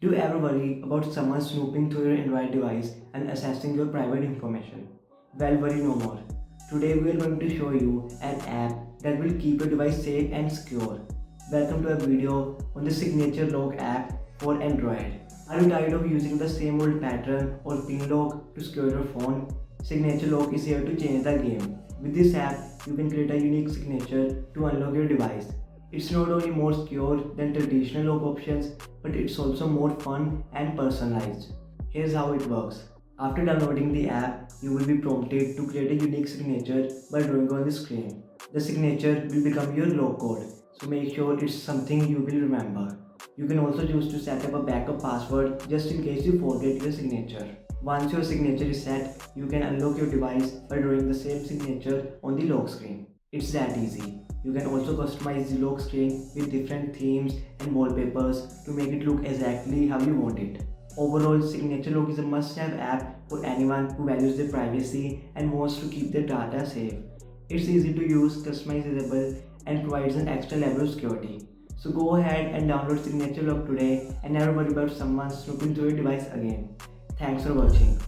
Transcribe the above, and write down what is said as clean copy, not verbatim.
Do you ever worry about someone snooping through your Android device and accessing your private information? Well, worry no more. Today we are going to show you an app that will keep your device safe and secure. Welcome to a video on the Signature Lock app for Android. Are you tired of using the same old pattern or pin lock to secure your phone? Signature Lock is here to change the game. With this app, you can create a unique signature to unlock your device. It's not only more secure than traditional lock options, but it's also more fun and personalized. Here's how it works. After downloading the app, you will be prompted to create a unique signature by drawing on the screen. The signature will become your lock code, so make sure it's something you will remember. You can also choose to set up a backup password just in case you forget your signature. Once your signature is set, you can unlock your device by drawing the same signature on the lock screen. It's that easy. You can also customize the lock screen with different themes and wallpapers to make it look exactly how you want it. Overall, Signature Lock is a must-have app for anyone who values their privacy and wants to keep their data safe. It's easy to use, customizable, and provides an extra level of security. So go ahead and download Signature Lock today and never worry about someone snooping through your device again. Thanks for watching.